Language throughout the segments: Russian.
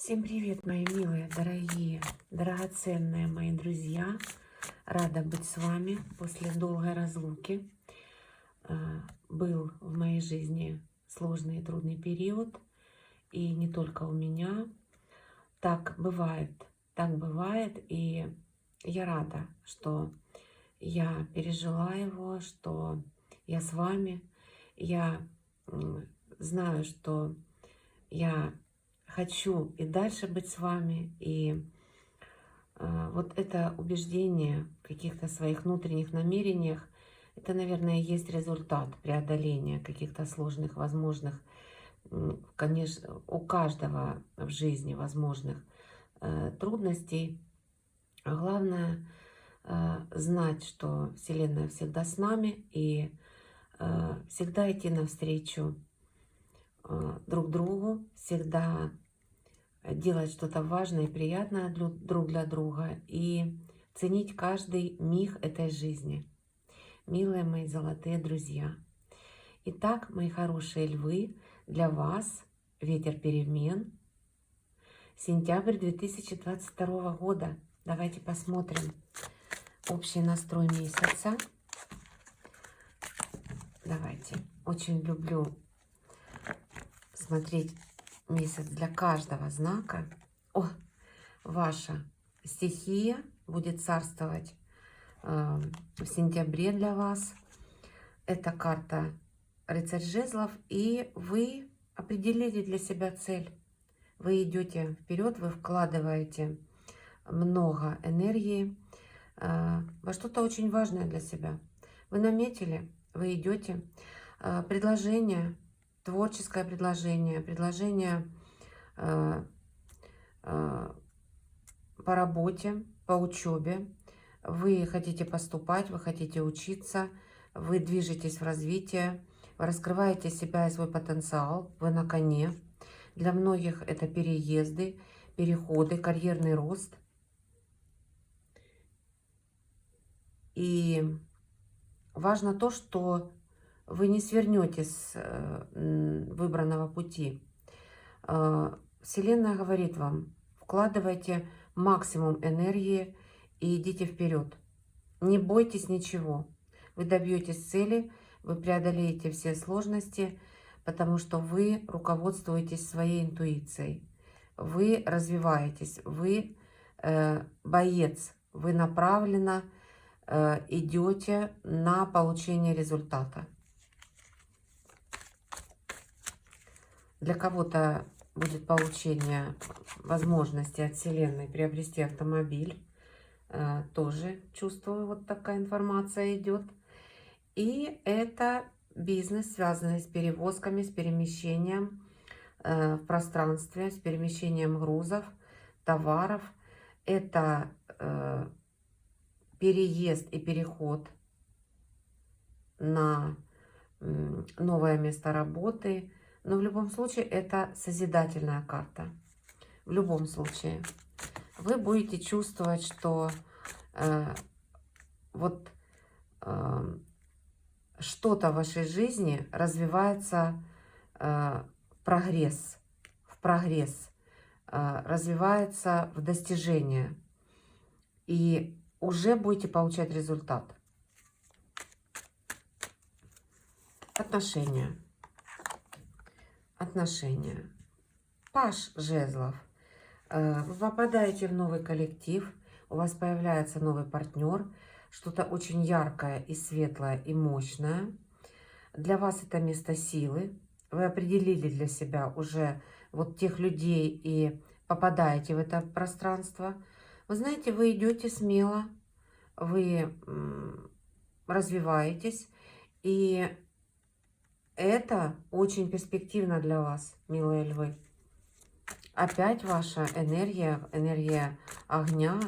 Всем привет, мои милые, дорогие, драгоценные мои друзья. Рада быть с вами после долгой разлуки. Был в моей жизни сложный и трудный период. И не только у меня. Так бывает. Так бывает. И я рада, что я пережила его, что я с вами. Я знаю, что я хочу и дальше быть с вами. И вот это убеждение в каких-то своих внутренних намерениях, это, наверное, и есть результат преодоления каких-то сложных, возможных, конечно, у каждого в жизни возможных трудностей. А главное знать, что Вселенная всегда с нами, и всегда идти навстречу друг другу, всегда делать что-то важное и приятное друг для друга и ценить каждый миг этой жизни. Милые мои золотые друзья. Итак, мои хорошие львы, для вас ветер перемен. Сентябрь 2022 года. Давайте посмотрим общий настрой месяца. Давайте. Очень люблю смотреть месяц для каждого знака. Ваша стихия будет царствовать в сентябре для вас. Это карта Рыцарь жезлов, и вы определили для себя цель. Вы идете вперед, вы вкладываете много энергии во что-то очень важное для себя. Вы наметили, вы идете. Предложение, творческое предложение, по работе, по учебе. Вы хотите поступать, вы хотите учиться, вы движетесь в развитие, вы раскрываете себя и свой потенциал, вы на коне. Для многих это переезды, переходы, карьерный рост. И важно то, что вы не свернете с выбранного пути. Вселенная говорит вам: вкладывайте максимум энергии и идите вперед. Не бойтесь ничего. Вы добьетесь цели, вы преодолеете все сложности, потому что вы руководствуетесь своей интуицией. Вы развиваетесь, вы боец, вы направленно идете на получение результата. Для кого-то будет получение возможности от Вселенной приобрести автомобиль. Тоже чувствую, вот такая информация идет. И это бизнес, связанный с перевозками, с перемещением в пространстве, с перемещением грузов, товаров. Это переезд и переход на новое место работы. Но в любом случае это созидательная карта. В любом случае вы будете чувствовать, что что-то в вашей жизни развивается в прогресс, развивается в достижение. И уже будете получать результат. Отношения. Паж жезлов. Вы попадаете в новый коллектив, у вас появляется новый партнер, что-то очень яркое и светлое и мощное. Для вас это место силы. Вы определили для себя уже вот тех людей и попадаете в это пространство. Вы знаете, вы идете смело, вы развиваетесь, и это очень перспективно для вас, милые львы. Опять ваша энергия огня,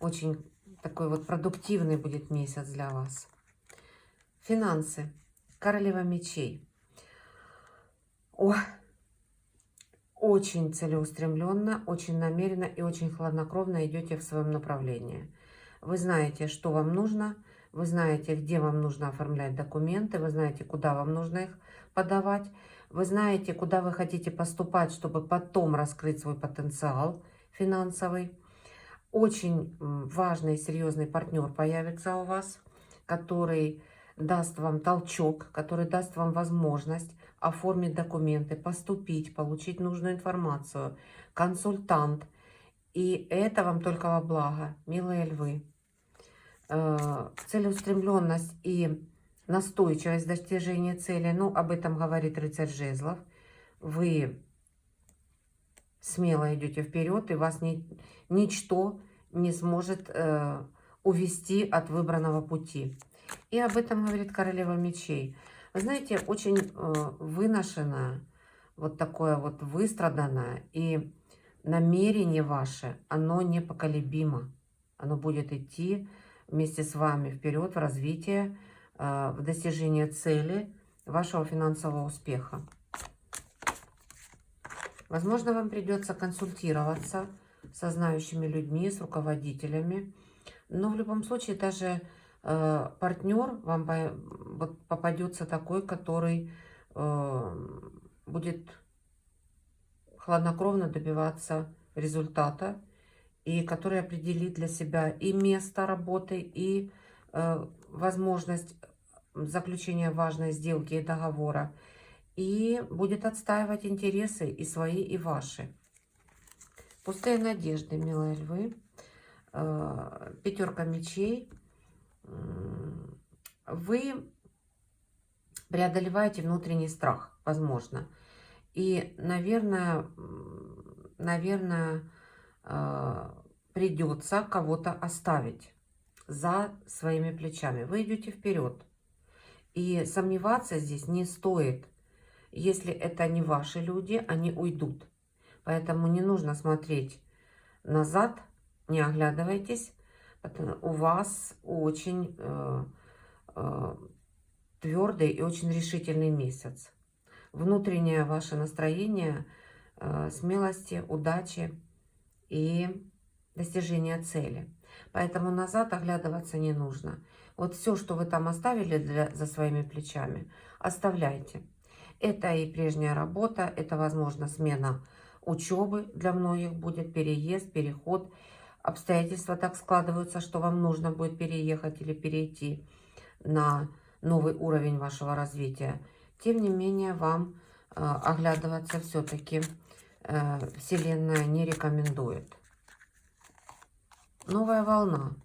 очень такой вот продуктивный будет месяц для вас. Финансы. Королева мечей. Очень целеустремленно, очень намеренно и очень хладнокровно идете в своем направлении. Вы знаете, что вам нужно, вы знаете, где вам нужно оформлять документы, вы знаете, куда вам нужно их подавать. Вы знаете, куда вы хотите поступать, чтобы потом раскрыть свой потенциал финансовый. Очень важный и серьезный партнер появится у вас, который даст вам толчок, который даст вам возможность оформить документы, поступить, получить нужную информацию, консультант. И это вам только во благо, милые львы. Целеустремленность и настойчивость достижения цели, ну, об этом говорит рыцарь жезлов. Вы смело идете вперед, и вас ничто не сможет увести от выбранного пути. И об этом говорит королева мечей. Вы знаете, очень выношенное, вот такое вот выстраданное, и намерение ваше, оно непоколебимо. Оно будет идти вместе с вами вперед в развитие, в достижение цели вашего финансового успеха. Возможно, вам придется консультироваться со знающими людьми, с руководителями. Но в любом случае даже партнер вам вот попадется такой, который будет хладнокровно добиваться результата, и который определит для себя и место работы, и возможность заключения важной сделки и договора, и будет отстаивать интересы и свои, и ваши. Пустые надежды, милые львы. Пятерка мечей. Вы преодолеваете внутренний страх, возможно. И, наверное, придется кого-то оставить за своими плечами. Вы идете вперед. И сомневаться здесь не стоит. Если это не ваши люди, они уйдут. Поэтому не нужно смотреть назад, не оглядывайтесь. У вас очень твердый и очень решительный месяц. Внутреннее ваше настроение, смелости, удачи и достижения цели. Поэтому назад оглядываться не нужно. Вот все, что вы там оставили за своими плечами, оставляйте. Это и прежняя работа, это, возможно, смена учебы для многих будет, переезд, переход. Обстоятельства так складываются, что вам нужно будет переехать или перейти на новый уровень вашего развития. Тем не менее, вам оглядываться все-таки Вселенная не рекомендует. Новая волна.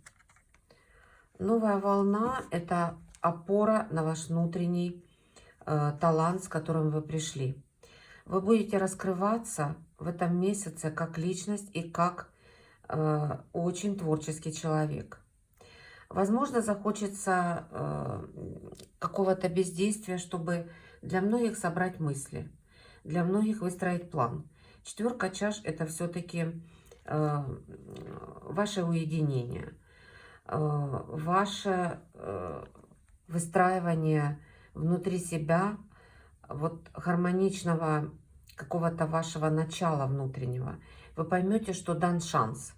Новая волна – это опора на ваш внутренний талант, с которым вы пришли. Вы будете раскрываться в этом месяце как личность и как очень творческий человек. Возможно, захочется какого-то бездействия, чтобы для многих собрать мысли, для многих выстроить план. Четверка чаш – это все-таки ваше уединение, ваше выстраивание внутри себя вот гармоничного какого-то вашего начала внутреннего. Вы поймете, что дан шанс.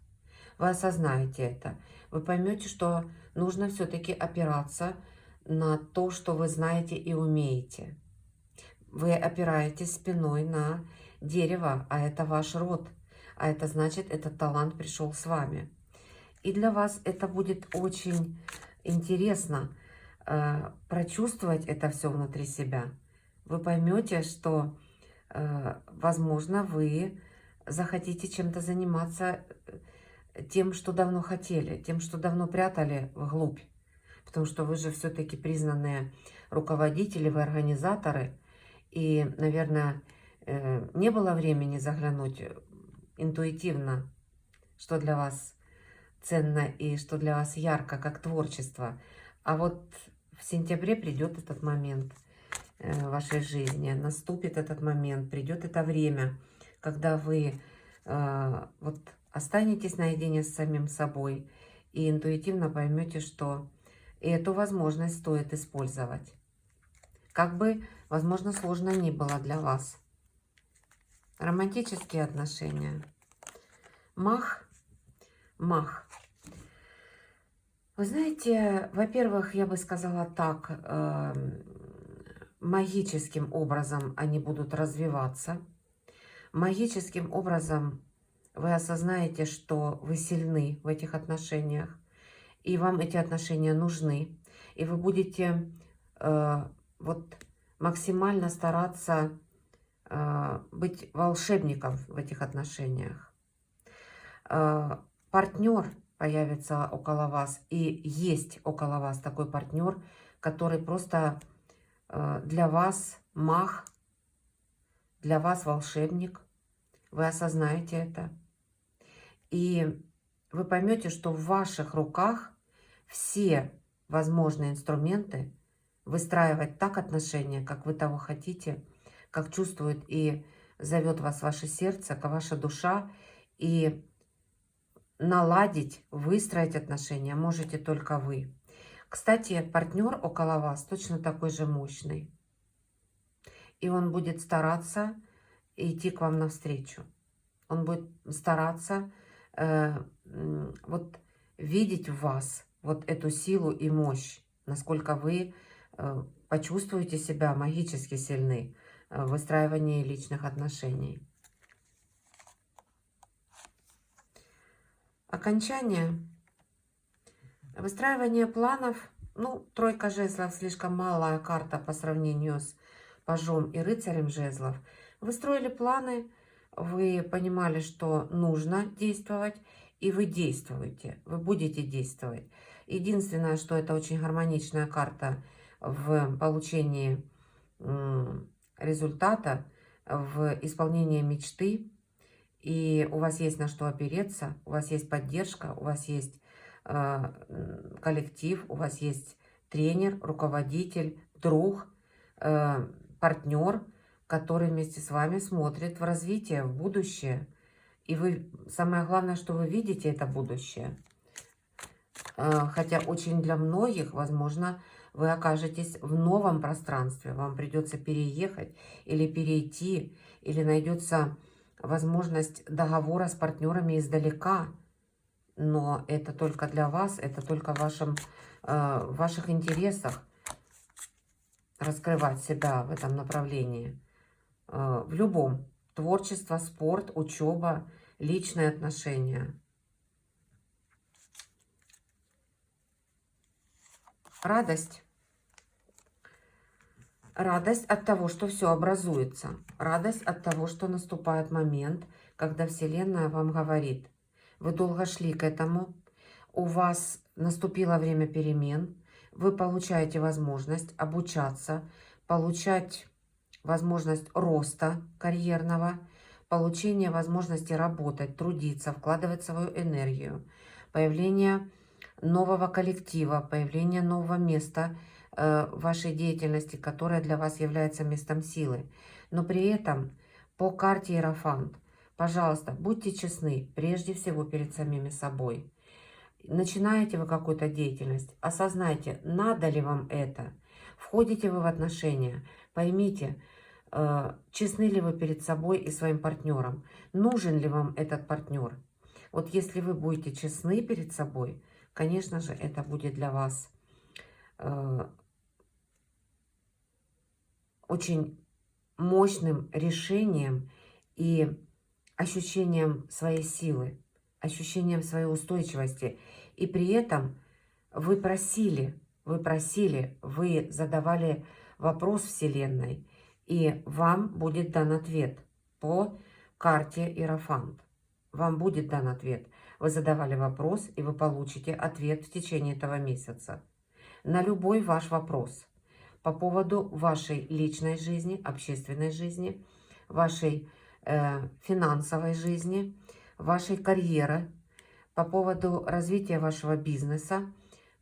Вы осознаете это. Вы поймете, что нужно все-таки опираться на то, что вы знаете и умеете. Вы опираетесь спиной на дерево, а это ваш род. А это значит, этот талант пришел с вами. И для вас это будет очень интересно прочувствовать это все внутри себя. Вы поймете, что, возможно, вы захотите чем-то заниматься тем, что давно хотели, тем, что давно прятали вглубь. Потому что вы же все-таки признанные руководители, вы организаторы. И, наверное, не было времени заглянуть интуитивно, что для вас ценно и что для вас ярко, как творчество. А вот в сентябре придет этот момент в вашей жизни, наступит этот момент, придет это время, когда вы вот останетесь наедине с самим собой и интуитивно поймете, что эту возможность стоит использовать. Как бы, возможно, сложно ни было для вас. Романтические отношения. Мах. Мах. Вы знаете, во-первых, я бы сказала так, магическим образом они будут развиваться. Магическим образом вы осознаете, что вы сильны в этих отношениях, и вам эти отношения нужны. И вы будете вот максимально стараться быть волшебником в этих отношениях. Партнер появится около вас, и есть около вас такой партнер, который просто для вас маг, для вас волшебник. Вы осознаете это. И вы поймете, что в ваших руках все возможные инструменты выстраивать так отношения, как вы того хотите, как чувствует и зовет вас ваше сердце, ваша душа. И наладить, выстроить отношения можете только вы. Кстати, партнер около вас точно такой же мощный. И он будет стараться идти к вам навстречу. Он будет стараться вот видеть в вас вот эту силу и мощь, насколько вы почувствуете себя магически сильны в выстраивании личных отношений. Окончание. Выстраивание планов. Ну, тройка жезлов слишком малая карта по сравнению с пажом и рыцарем жезлов. Вы строили планы, вы понимали, что нужно действовать, и вы действуете, вы будете действовать. Единственное, что это очень гармоничная карта в получении результата, в исполнении мечты. И у вас есть на что опереться, у вас есть поддержка, у вас есть коллектив, у вас есть тренер, руководитель, друг, партнер, который вместе с вами смотрит в развитие, в будущее. И вы, самое главное, что вы видите это будущее. Хотя очень для многих, возможно, вы окажетесь в новом пространстве. Вам придется переехать или перейти, или найдется возможность договора с партнерами издалека. Но это только для вас, это только в ваших интересах раскрывать себя в этом направлении. В любом. Творчество, спорт, учеба, личные отношения. Радость. Радость от того, что все образуется. Радость от того, что наступает момент, когда Вселенная вам говорит: вы долго шли к этому, у вас наступило время перемен, вы получаете возможность обучаться, получать возможность роста карьерного, получение возможности работать, трудиться, вкладывать свою энергию, появление нового коллектива, появление нового места вашей деятельности, которое для вас является местом силы. Но при этом по карте Иерофант, пожалуйста, будьте честны прежде всего перед самими собой. Начинаете вы какую-то деятельность, осознайте, надо ли вам это. Входите вы в отношения, поймите, честны ли вы перед собой и своим партнером, нужен ли вам этот партнер. Вот если вы будете честны перед собой, конечно же, это будет для вас очень мощным решением и ощущением своей силы, ощущением своей устойчивости. И при этом вы просили, вы задавали вопрос Вселенной, и вам будет дан ответ по карте Иерофант. Вам будет дан ответ. Вы задавали вопрос, и вы получите ответ в течение этого месяца. На любой ваш вопрос по поводу вашей личной жизни, общественной жизни, вашей финансовой жизни, вашей карьеры, по поводу развития вашего бизнеса.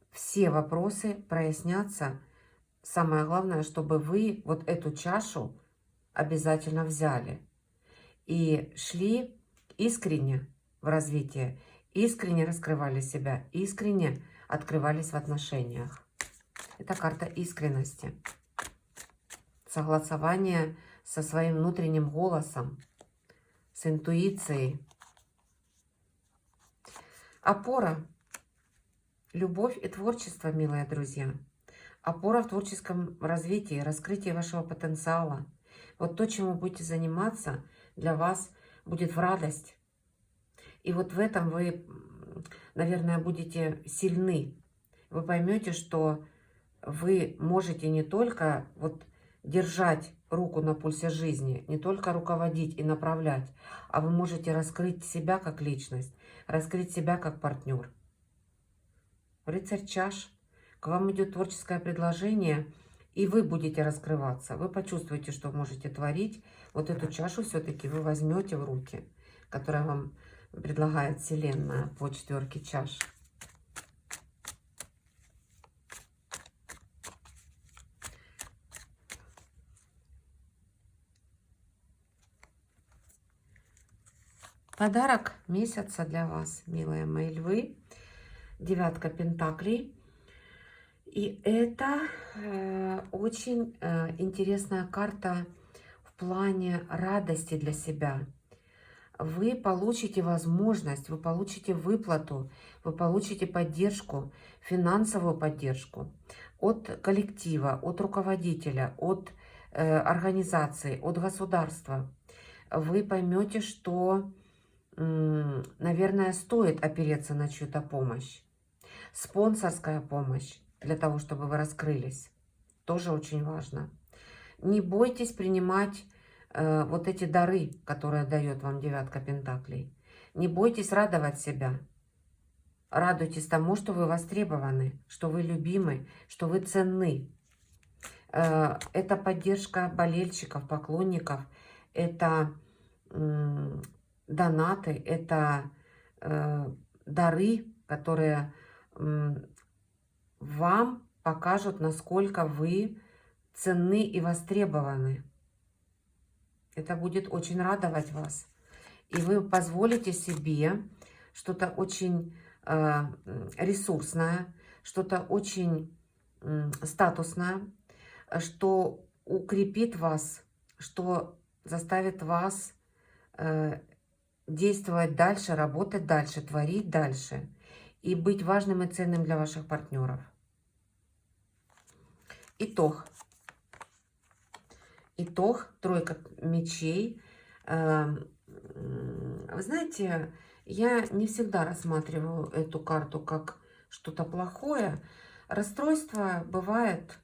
Все вопросы прояснятся. Самое главное, чтобы вы вот эту чашу обязательно взяли и шли искренне в развитие, искренне раскрывали себя, искренне открывались в отношениях. Это карта искренности, согласование со своим внутренним голосом, с интуицией. Опора, любовь и творчество, милые друзья. опора в творческом развитии, раскрытии вашего потенциала. Вот то, чем вы будете заниматься, для вас будет в радость. И вот в этом вы, наверное, будете сильны. Вы поймете, что вы можете не только вот держать руку на пульсе жизни, не только руководить и направлять, а вы можете раскрыть себя как личность, раскрыть себя как партнер. Рыцарь чаш. К вам идет творческое предложение, и вы будете раскрываться. Вы почувствуете, что можете творить. Вот эту чашу все-таки вы возьмете в руки, которая вам предлагает Вселенная по 4 чаш. Подарок месяца для вас, милые мои львы. 9 пентаклей. И это очень интересная карта в плане радости для себя. Вы получите возможность, вы получите выплату, вы получите поддержку, финансовую поддержку от коллектива, от руководителя, от организации, от государства. Вы поймете, что, наверное, стоит опереться на чью-то помощь. Спонсорская помощь для того, чтобы вы раскрылись, тоже очень важно. Не бойтесь принимать вот эти дары, которые дает вам 9 пентаклей. Не бойтесь радовать себя. Радуйтесь тому, что вы востребованы, что вы любимы, что вы ценны. Это поддержка болельщиков, поклонников, это донаты, это дары, которые вам покажут, насколько вы ценны и востребованы. Это будет очень радовать вас. И вы позволите себе что-то очень ресурсное, что-то очень статусное, что укрепит вас, что заставит вас действовать дальше, работать дальше, творить дальше и быть важным и ценным для ваших партнеров. Итог. Итог. 3 мечей. Вы знаете, я не всегда рассматриваю эту карту как что-то плохое. Расстройство бывает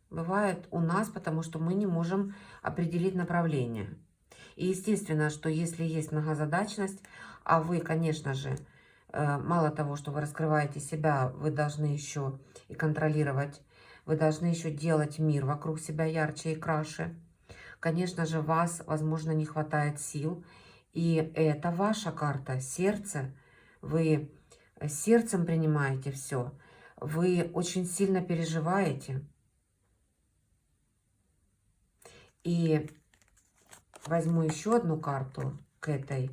у нас, потому что мы не можем определить направление. И естественно, что если есть многозадачность, а вы, конечно же, мало того, что вы раскрываете себя, вы должны еще и контролировать, вы должны еще делать мир вокруг себя ярче и краше. Конечно же, вас, возможно, не хватает сил. И это ваша карта, сердце. Вы сердцем принимаете все. Вы очень сильно переживаете. И возьму еще одну карту к этой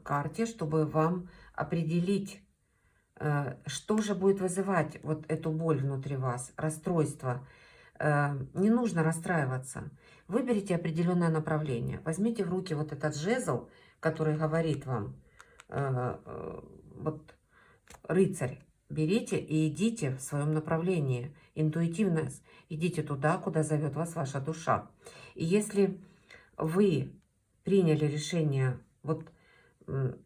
карте, чтобы вам определить, что же будет вызывать вот эту боль внутри вас, расстройство. Не нужно расстраиваться. Выберите определенное направление. Возьмите в руки вот этот жезл, который говорит вам, вот рыцарь, берите и идите в своем направлении. Интуитивно идите туда, куда зовет вас ваша душа. И если вы приняли решение вот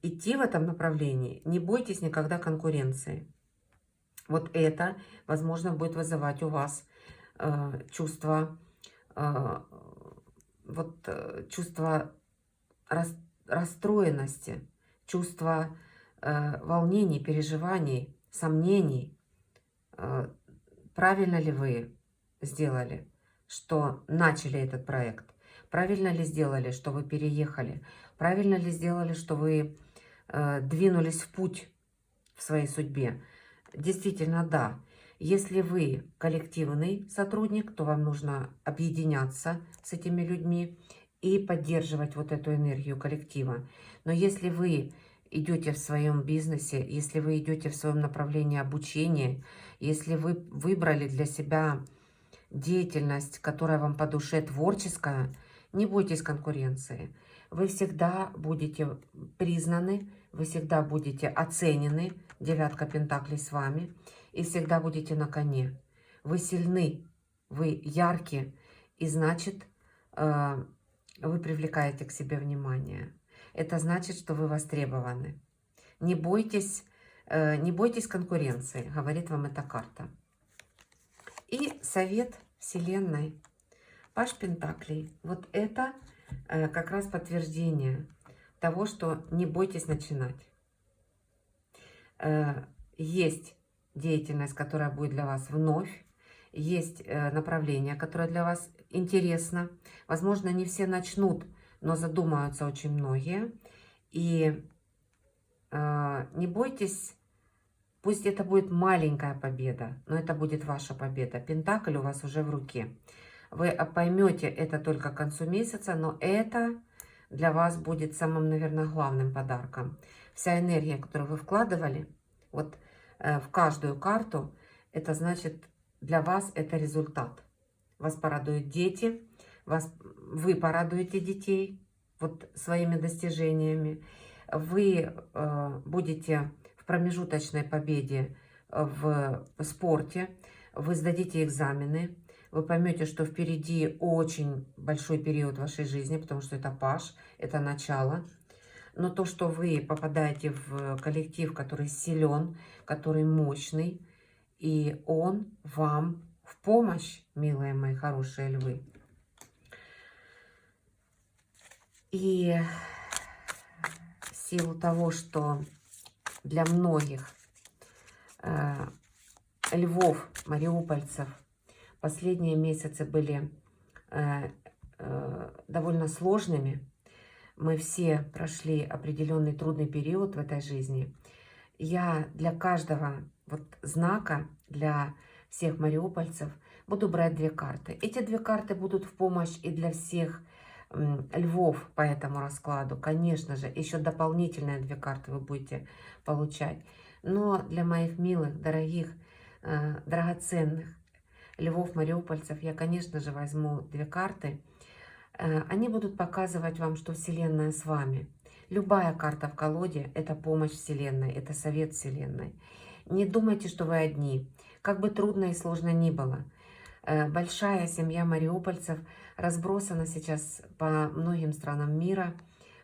идти в этом направлении, не бойтесь никогда конкуренции. Вот это, возможно, будет вызывать у вас чувство расстроенности, чувство волнений, переживаний, сомнений. Правильно ли вы сделали, что начали этот проект? Правильно ли сделали, что вы переехали? Правильно ли сделали, что вы двинулись в путь в своей судьбе? Действительно, да. Если вы коллективный сотрудник, то вам нужно объединяться с этими людьми и поддерживать вот эту энергию коллектива. Но если вы идете в своем бизнесе, если вы идете в своем направлении обучения, если вы выбрали для себя деятельность, которая вам по душе, творческая, не бойтесь конкуренции. Вы всегда будете признаны, вы всегда будете оценены, 9 пентаклей с вами, и всегда будете на коне. Вы сильны, вы яркие, и значит, вы привлекаете к себе внимание. Это значит, что вы востребованы. Не бойтесь конкуренции, говорит вам эта карта. И совет Вселенной. Паж Пентаклей. Вот это как раз подтверждение того, что не бойтесь начинать. Есть деятельность, которая будет для вас вновь. Есть направление, которое для вас интересно. Возможно, не все начнут, но задумаются очень многие. И не бойтесь, пусть это будет маленькая победа, но это будет ваша победа. Пентакль у вас уже в руке. Вы поймете это только к концу месяца, но это для вас будет самым, наверное, главным подарком. Вся энергия, которую вы вкладывали вот в каждую карту, это значит, для вас это результат. Вас порадуют дети, вы порадуете детей вот своими достижениями. Вы будете в промежуточной победе в спорте, вы сдадите экзамены, вы поймете, что впереди очень большой период вашей жизни, потому что это паж, это начало. Но то, что вы попадаете в коллектив, который силен, который мощный, и он вам в помощь, милые мои хорошие львы. И в силу того, что для многих львов, мариупольцев, последние месяцы были довольно сложными. Мы все прошли определенный трудный период в этой жизни. Я для каждого вот знака, для всех мариупольцев буду брать 2 карты. Эти 2 карты будут в помощь и для всех львов по этому раскладу. Конечно же, еще дополнительные 2 карты вы будете получать. Но для моих милых, дорогих, драгоценных львов-мариупольцев я, конечно же, возьму 2 карты. Они будут показывать вам, что Вселенная с вами. Любая карта в колоде – это помощь Вселенной, это совет Вселенной. Не думайте, что вы одни. Как бы трудно и сложно ни было. Большая семья мариупольцев разбросана сейчас по многим странам мира,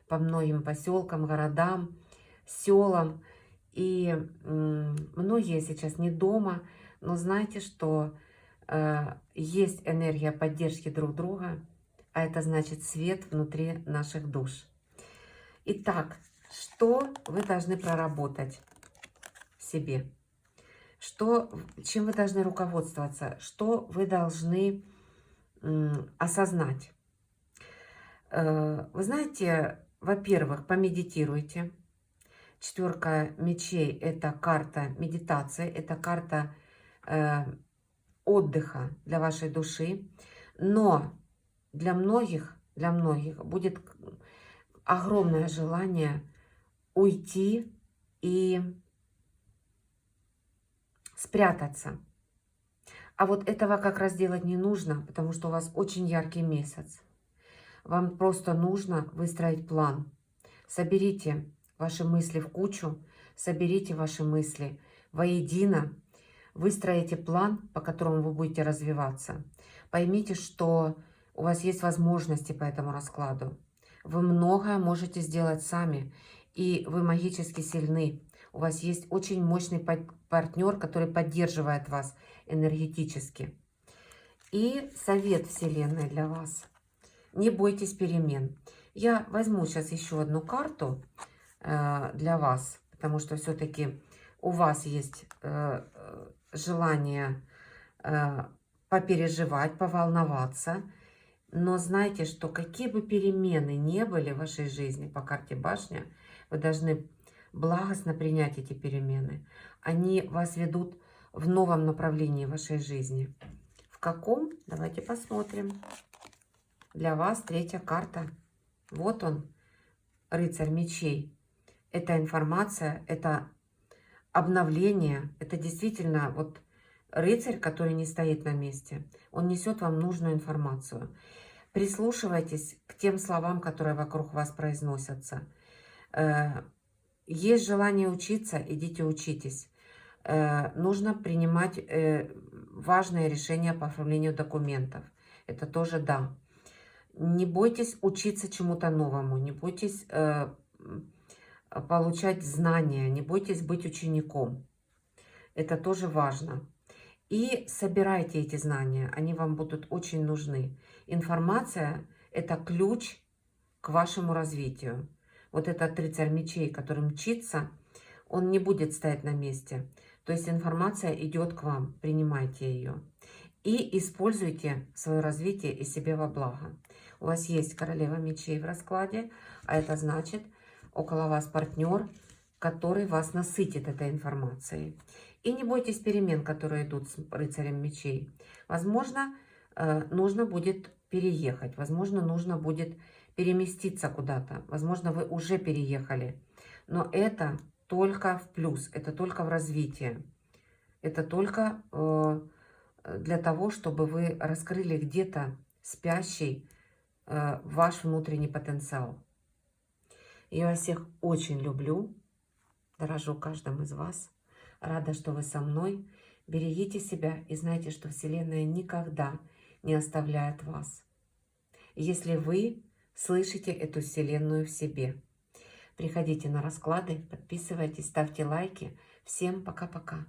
по многим поселкам, городам, селам. И многие сейчас не дома, но знайте, что есть энергия поддержки друг друга, а это значит свет внутри наших душ. Итак, что вы должны проработать в себе? Чем вы должны руководствоваться? Что вы должны осознать? Вы знаете, во-первых, помедитируйте. 4 мечей – это карта медитации, это карта отдыха для вашей души. Но для многих будет огромное желание уйти и спрятаться. А вот этого как раз делать не нужно, потому что у вас очень яркий месяц. Вам просто нужно выстроить план. Соберите ваши мысли в кучу, соберите ваши мысли воедино, выстроите план, по которому вы будете развиваться. Поймите, что у вас есть возможности по этому раскладу. Вы многое можете сделать сами, и вы магически сильны. У вас есть очень мощный партнер, который поддерживает вас энергетически. И совет Вселенной для вас. Не бойтесь перемен. Я возьму сейчас еще одну карту для вас, потому что все-таки у вас есть желание попереживать, поволноваться. Но знайте, что какие бы перемены не были в вашей жизни по карте башня, вы должны благостно принять эти перемены. Они вас ведут в новом направлении вашей жизни. В каком? Давайте посмотрим. Для вас 3-я карта. Вот он, рыцарь мечей. Это информация, это обновление. Это действительно вот рыцарь, который не стоит на месте. Он несет вам нужную информацию. Прислушивайтесь к тем словам, которые вокруг вас произносятся. Есть желание учиться, идите учитесь. Нужно принимать важные решения по оформлению документов. Это тоже да. Не бойтесь учиться чему-то новому, не бойтесь получать знания, не бойтесь быть учеником. Это тоже важно. И собирайте эти знания, они вам будут очень нужны. Информация – это ключ к вашему развитию. Вот этот рыцарь мечей, который мчится, он не будет стоять на месте. То есть информация идет к вам, принимайте ее. И используйте свое развитие и себе во благо. У вас есть королева мечей в раскладе, а это значит, около вас партнер, который вас насытит этой информацией. И не бойтесь перемен, которые идут с рыцарем мечей. Возможно, нужно будет переехать, возможно, нужно будет переместиться куда-то. Возможно, вы уже переехали. Но это только в плюс, это только в развитии. Это только для того, чтобы вы раскрыли где-то спящий ваш внутренний потенциал. Я вас всех очень люблю, дорожу каждым из вас. Рада, что вы со мной. Берегите себя и знайте, что Вселенная никогда не оставляет вас, если вы слышите эту Вселенную в себе. Приходите на расклады, подписывайтесь, ставьте лайки. Всем пока-пока.